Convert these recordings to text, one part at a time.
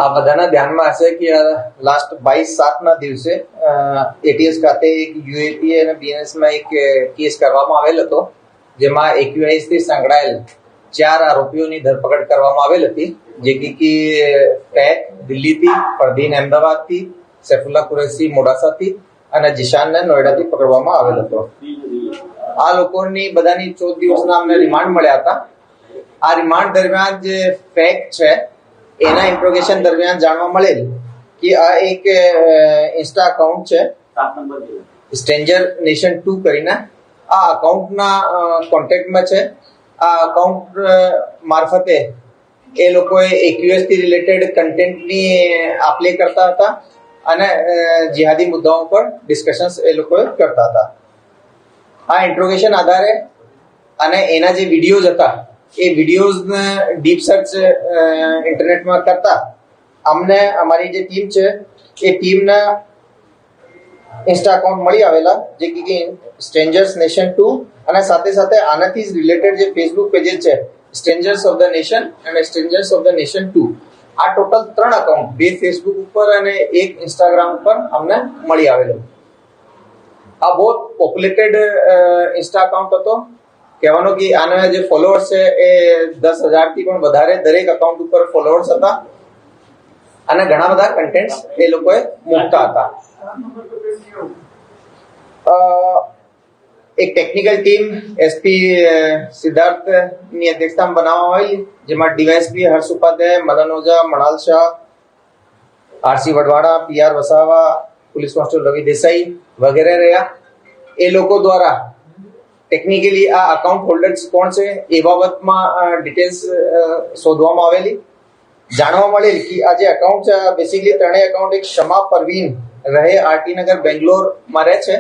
આ બધાના ધ્યાનમાં હશે કે લાસ્ટ 22/7ના દિવસે એટીએસ ખાતે એક યુએપીએ અને બીએનએસમાં એક કેસ કરવામાં આવેલ હતો, જેમાં એક્યુઆઈસ થી સંકળાયેલ 4 આરોપીઓની ધરપકડ કરવામાં આવેલ હતી, જે કે ફેક દિલ્હીથી, ફરદીન અમદાવાદથી, સૈફુલ્લા કુરૈશી મોડાસાથી અને જીશાનને નોઈડાથી પકડવામાં આવેલ હતો. આ લોકોની બધાની 14 દિવસના અમને રિમાન્ડ મળ્યા હતા. આ રિમાન્ડ દરમિયાન જે ફેક્ટ છે એના ઇન્ટ્રોગેશન દરમિયાન જાણવા મળેલ કે આ એક ઇન્સ્ટા અકાઉન્ટ છે સ્ટ્રેન્જર નેશન 2 કરીને. આ અકાઉન્ટના કોન્ટેક્ટમાં છે. આ અકાઉન્ટ મારફતે એ લોકોએ એક્યુએસ થી રિલેટેડ કન્ટેન્ટની આપ-લે કરતા હતા અને જિહાદી મુદ્દાઓ પર ડિસ્કશન્સ એ લોકોએ કરતા હતા. આ ઇન્ટ્રોગેશન આધારે અને એના જે વિડીયોઝ હતા એ વિડીયોઝને ડીપ સર્ચ ઇન્ટરનેટમાં કરતા અમને અમારી જે ટીમ છે એ ટીમના ઇન્સ્ટા અકાઉન્ટ મળી આવેલા, જે કે સ્ટ્રેન્જર્સ નેશન 2 અને સાથે સાથે આનાથી જ રિલેટેડ જે ફેસબુક પેजेस છે સ્ટ્રેન્જર્સ ઓફ ધ નેશન અને સ્ટ્રેન્જર્સ ઓફ ધ નેશન 2. આ ટોટલ 3 અકાઉન્ટ, 2 ફેસબુક ઉપર અને 1 ઇન્સ્ટાગ્રામ ઉપર અમને મળી આવેલો. આ બહુ પોપ્યુલેટેડ ઇન્સ્ટા અકાઉન્ટ હતો. કહેવાનો કે આના જે ફોલોઅર્સ છે એ 10,000 થી પણ વધારે દરેક અકાઉન્ટ ઉપર ફોલોઅર્સ હતા અને ઘણા બધા કન્ટેન્ટ્સ એ લોકોએ મૂકતા હતા. એક ટેકનિકલ ટીમ એસપી સિદ્ધાર્થ ની અધ્યક્ષતામાં બનાવવામાં આવેલી, જેમાં DYSP Harsh Upadhyay, Madan Ojha, Manal Shah, RC Vadvada, PR Vasava, police constable Ravi Desai વગેરે રહ્યા. એ લોકો દ્વારા ટેકનિકલી આ અકાઉન્ટ હોલ્ડર્સ કોણ છે એ બાબતમાં ડિટેલ્સ શોધવામાં આવેલી. જાણવા મળેલ કે આ જે અકાઉન્ટ છે બેસિકલી 3 અકાઉન્ટ એક શમા પરવીન રહે આરટી નગર બેંગ્લોરમાં રહે છે.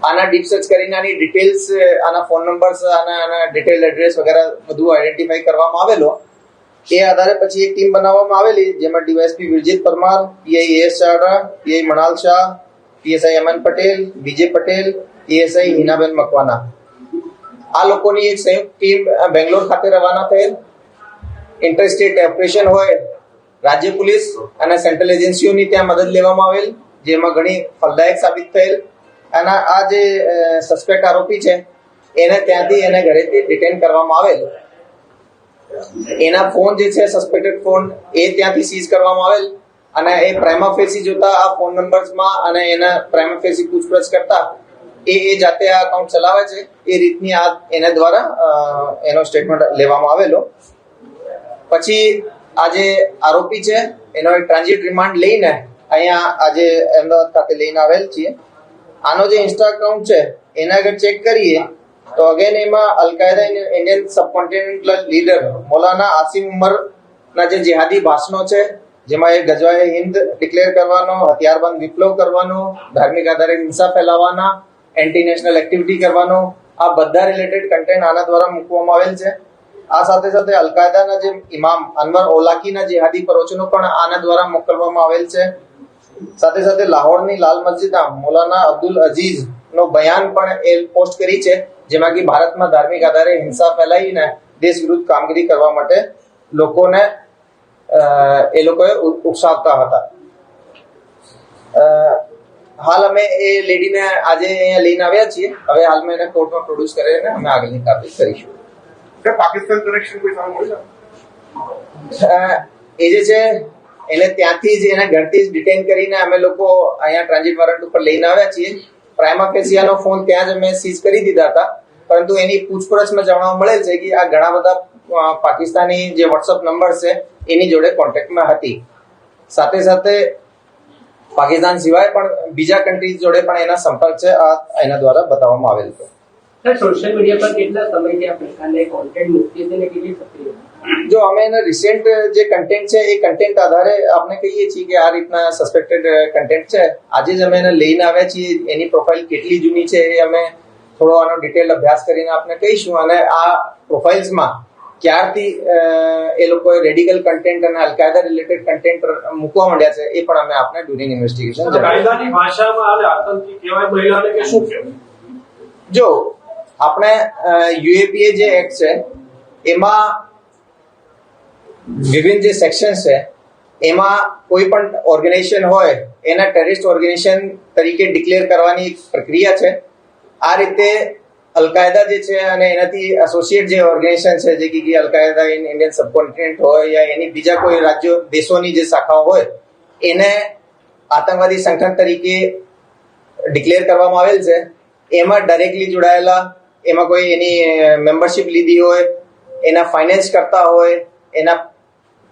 આના ડીપ સર્ચ કરીને આની ડિટેલ્સ, આના ફોન નંબર્સ, આના ડિટેલ એડ્રેસ વગેરે બધું આઈડેન્ટિફાઈ કરવામાં આવેલો. એ આધારે પછી એક ટીમ બનાવવામાં આવેલી, જેમાં DYSP Virjit Parmar, PI S Chavda, PI Manal Shah, PSI Aman Patel, Vijay Patel, ASI Hinaben Makwana. આ લોકોની એક સંયુક્ત ટીમ બેંગ્લોર ખાતે રવાના થયેલ. ઇન્ટર સ્ટેટ ઓપરેશન હોય, રાજ્ય પોલીસ અને સેન્ટ્રલ એજન્સીઓની ત્યાં મદદ લેવામાં આવેલ, જેમાં ઘણી ફલદાયક સાબિત થયેલ. અને આ જે સસ્પેક્ટ આરોપી છે એને ત્યાંથી એને ઘરેથી ડિટેન કરવામાં આવેલ. એના ફોન જે છે સસ્પેક્ટેડ ફોન એ ત્યાંથી સીઝ કરવામાં આવેલ અને એ પ્રાઇમા ફેસી જોતા આ ફોન નંબર્સમાં અને એના પ્રાઇમા ફેસી પૂછપરછ કરતા એ જાતે આ અકાઉન્ટ ચલાવે છે એ રીતની આ એના દ્વારા એનો સ્ટેટમેન્ટ લેવામાં આવેલો. પછી આ જે આરોપી છે એનો એક ટ્રાન્ઝિટ રિમાન્ડ લઈને અહીંયા આજે અમદાવાદ ખાતે લઈને આવેલ છીએ. આનો જે ઇન્સ્ટા અકાઉન્ટ છે એના આગળ ચેક કરીએ તો અગેન એમાં અલ-કાયદા ઇન્ડિયન સબકોન્ટિનેન્ટલ લીડર મૌલાના આસિમ ઉમરના જે જિહાદી ભાષણો છે, જેમાં એ ગઝવાએ હિન્દ ડિક્લેર કરવાનો, હથિયારબંધ વિપ્લવ કરવાનો, ધાર્મિક આધારે હિંસા ફેલાવવાના, એન્ટી નેશનલ એક્ટિવિટી કરવાનો, આ બધા રિલેટેડ કન્ટેન્ટ આના દ્વારા મૂકવામાં આવેલ છે. આ સાથે સાથે અલ-કાયદાના જે ઇમામ અનવર ઓલાકીના જિહાદી પ્રવચનો પણ આના દ્વારા મોકલવામાં આવેલ છે. સાથે સાથે લાહોરની લાલ મસ્જિદના મૌલાના અબ્દુલ અઝીઝ નો બયાન પણ એ પોસ્ટ કરી છે, જેમાં કે ભારતમાં ધાર્મિક આધારે હિંસા ફેલાવીને દેશ વિરુદ્ધ કામગીરી કરવા માટે લોકોને એ લોકોએ ઉકસાવતા હતા. હાલ અમે એ લેડીને આજે અહીંયા લઈને આવ્યા છીએ. હવે હાલમાં એને કોર્ટમાં પ્રોડ્યુસ કરીને અમે આગળની કાર્યવાહી કરીશું. પાકિસ્તાન કનેક્શન કોઈ સામે મળી એ જે છે એને ત્યાંથી જ એના ઘરથી જ ડિટેન કરીને અમે લોકો અહીંયા ટ્રાન્ઝિટ વોરંટ ઉપર લઈને આવ્યા છીએ. પ્રાઇમા ફેસિયાનો ફોન ત્યાં જ અમે સીઝ કરી દીધા હતા, પરંતુ એની પૂછપરછમાં જાણવા મળેલ છે કે આ ઘણા બધા પાકિસ્તાની જે વોટ્સઅપ નંબર છે એની જોડે કોન્ટેક્ટમાં હતી. સાથે સાથે પાકિસ્તાન સિવાય પણ બીજા કન્ટ્રીઝ જોડે પણ એના સંપર્ક છે, આ એના દ્વારા બતાવવામાં આવેલ છે. સોશિયલ મીડિયા પર કેટલા સમયથી આ પ્રકારને કોન્ટેન્ટ મૂકીએ છીએ અને કેટલી સક્રિય? જો અમે એના રિસેન્ટ જે કન્ટેન્ટ છે એ કન્ટેન્ટ આધારે આપણે કહીએ છીએ કે આ રીતના સસ્પેક્ટેડ કન્ટેન્ટ છે. આજે જ અમે એને લઈને આવ્યા છીએ. એની પ્રોફાઇલ કેટલી જૂની છે એ અમે થોડો આનો ડિટેલ અભ્યાસ કરીને આપણે કહીશું. અને આ પ્રોફાઇલ્સમાં ક્યારથી એ લોકોએ રેડિકલ કન્ટેન્ટ અને અલ-કાયદા રિલેટેડ કન્ટેન્ટ મૂકવા માંડ્યા છે એ પણ અમે આપણે ડ્યુરિંગ ઇન્વેસ્ટિગેશન કાયદાની ભાષામાં આને આતંકી કહેવાય મહિલાને કે શું કહેવાય? જો આપણે યુએપીએ જે એક્ટ છે એમાં વિભિન્ન જે સેક્શન છે એમાં કોઈ પણ ઓર્ગેનાઇઝેશન હોય એના ટેરરિસ્ટ ઓર્ગેનાઇઝેશન તરીકે ડિક્લેર કરવાની એક પ્રક્રિયા છે. આ રીતે અલકાયદા જે છે અને એનાથી એસોસિએટ જે ઓર્ગેનાઇઝેશન છે જે કે અલકાયદા ઇન ઇન્ડિયન સબકોન્ટિનેન્ટ હોય યા એની બીજા કોઈ રાજ્યો દેશોની જે શાખાઓ હોય એને આતંકવાદી સંગઠન તરીકે ડિક્લેર કરવામાં આવેલ છે. એમાં ડાયરેક્ટલી જોડાયેલા, એમાં કોઈ એની મેમ્બરશિપ લીધી હોય, એના ફાઇનાન્સ કરતા હોય, એના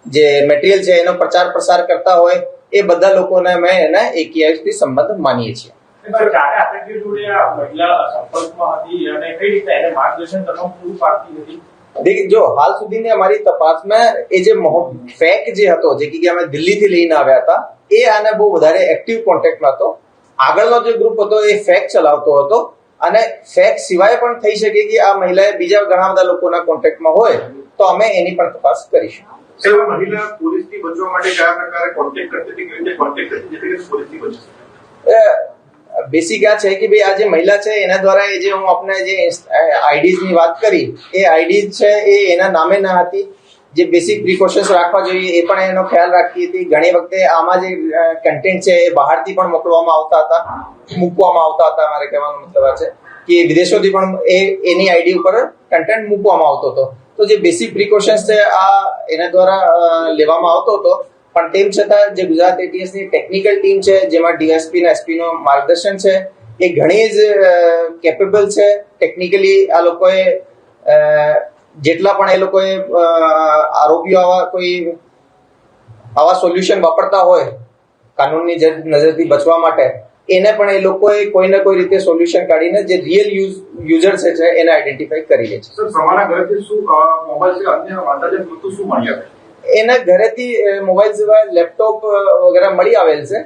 જે મટીરિયલ છે એનો પ્રચાર પ્રસાર કરતા હોય, એ બધા લોકોને અમે એના AKIથી સંબંધ માનીએ છીએ. ચારે આતંકીઓ જોડે આ મહિલા સંપર્કમાં હતી અને કઈ રીતે એને માર્ગદર્શન તમામ પૂરું પાડતી હતી? देखिए जो हाल सुधीની અમારી તપાસમાં એ જે ફેક જે હતો જે કે અમે દિલ્હીથી લઈને આવ્યા હતા એ આને બહુ વધારે એક્ટિવ કોન્ટેક્ટમાં હતો. આગળનો જે ગ્રુપ હતો એ ફેક ચલાવતો હતો અને ફેક સિવાય પણ થઈ શકે કે આ મહિલાએ બીજા ઘણા બધા લોકોના કોન્ટેક્ટમાં હોય તો અમે એની પણ તપાસ કરીશું. મહિલા પોલીસથી બચવા માટે કયા પ્રકારે કોન્ટેક્ટ કરતી હતી, કેવી રીતે કોન્ટેક્ટ કરતી જેથી કરીને પોલીસથી બચી શકે? બેસિક આ છે કે ભાઈ આ જે મહિલા છે એના દ્વારા એ જે હું આપણે જે આઈડીઝ ની વાત કરી એ આઈડીઝ છે એ એના નામે ન હતી. જે બેસિક પ્રિકોશન્સ રાખવા જોઈએ એ પણ એનો ખ્યાલ રાખી હતી. ઘણી વખતે આમાં જે કન્ટેન્ટ છે એ બહારથી પણ મૂકવામાં આવતા હતા. મારે કહેવાનો મતલબ આ છે કે વિદેશોથી પણ એની આઈડી ઉપર કન્ટેન્ટ મૂકવામાં આવતો હતો. તો જે બેસિક પ્રિકોશન્સ છે આ એના દ્વારા લેવામાં આવતો હતો. પણ તેમ છતાં જે ગુજરાત ATS ની ટેકનિકલ ટીમ છે જેમાં DSP અને SP નો માર્ગદર્શન છે એ ઘણી જ કેપેબલ છે. ટેકનિકલી આ લોકોએ જેટલા પણ એ લોકોએ આરોપીઓ આવા સોલ્યુશન વાપરતા હોય કાનૂનની નજરથી બચવા માટે એને પણ એ લોકોએ કોઈ ને કોઈ રીતે સોલ્યુશન કાઢીને જે રિયલ યુઝર છે એને આઈડેન્ટિફાઈ કરી લે છે. સર, તમારા ઘરેથી શું મોબાઈલ છે અન્ય અંદાજે શું મળી આવે? એના ઘરેથી મોબાઈલ સિવાય લેપટોપ વગેરે મળી આવેલ છે.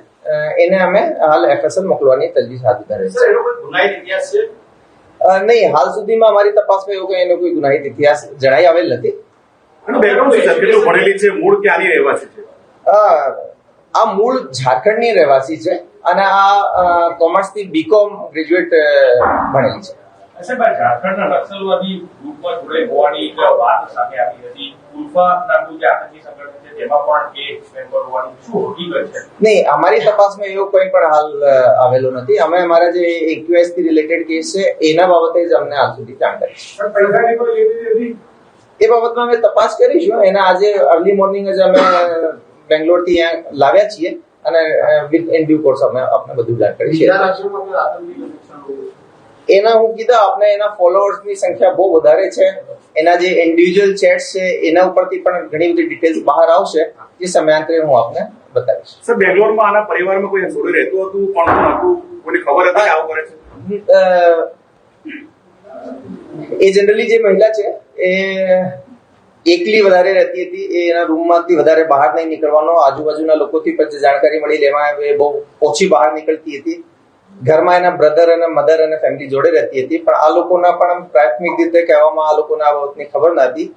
એને અમે હાલ FSL મોકલવાની તજવીજ હાથ ધરી છે. ગુનાહિત ઇતિહાસ છે? નહીં, હાલ સુધીમાં અમારી તપાસમાં એવું એનો કોઈ ગુનાહિત ઇતિહાસ જણાઈ આવેલ નથી. કેટલું ભણેલી છે, મૂળ ક્યાંની રહેવાસી છે? આ મૂળ ઝારખંડની રહેવાસી છે અને આ કોમર્સથી BCom ગ્રેજ્યુએટ ભણેલી છે. ઝારખંડના નક્સલવાદી ગ્રુપમાં જોડે હોવાની એક વાત સામે આવી હતી. ઉલ્ફા નામનું જે આતંકી સંગઠન છે તેમાં પણ એ મેમ્બર હોવાની શું હકીકત છે? નહીં, અમારી તપાસમાં એવું કોઈ પણ હાલ આવેલું નથી. અમે અમારા જે AQS થી રિલેટેડ કેસ છે એના બાબતે જ અમને હાલ સુધી જાણકારી છે. એ બાબતમાં અમે તપાસ કરીશું. એના આજે અર્લી મોર્નિંગ જ અમે બેંગ્લોરથી અહીંયા લાવ્યા છીએ અને વિથ ઇન ડ્યુ કોર્સ અમે આપને બધું જાણકારી છે. એના હું કીધા આપને એના ફોલોઅર્સની સંખ્યા બહુ વધારે છે. એના જે ઇન્ડિવિજ્યુઅલ ચેટ્સ છે એના ઉપરથી પણ ઘણી બધી ડિટેલ્સ બહાર આવશે જે સમયાંતરે હું આપને બતાવીશ. સર, બેંગ્લોરમાં આના પરિવારમાં કોઈ જોડે રહેતું હતું? કોણ હતું? કોઈને ખબર હતી કે આવું કરે છે? એ જનરલી જે મહિલા છે એ એકલી વધારે રહેતી હતી. એ એના રૂમમાંથી વધારે બહાર નહીં નીકળવાનો. આજુબાજુના લોકોથી પણ જે જાણકારી મળી લેવામાં એ બહુ ઓછી બહાર નીકળતી હતી. ઘરમાં એના બ્રધર અને મધર અને ફેમિલી જોડે રહેતી હતી. પણ આ લોકોના પણ પ્રાથમિક રીતે કહેવામાં આ લોકોને આ બાબતની ખબર ન હતી.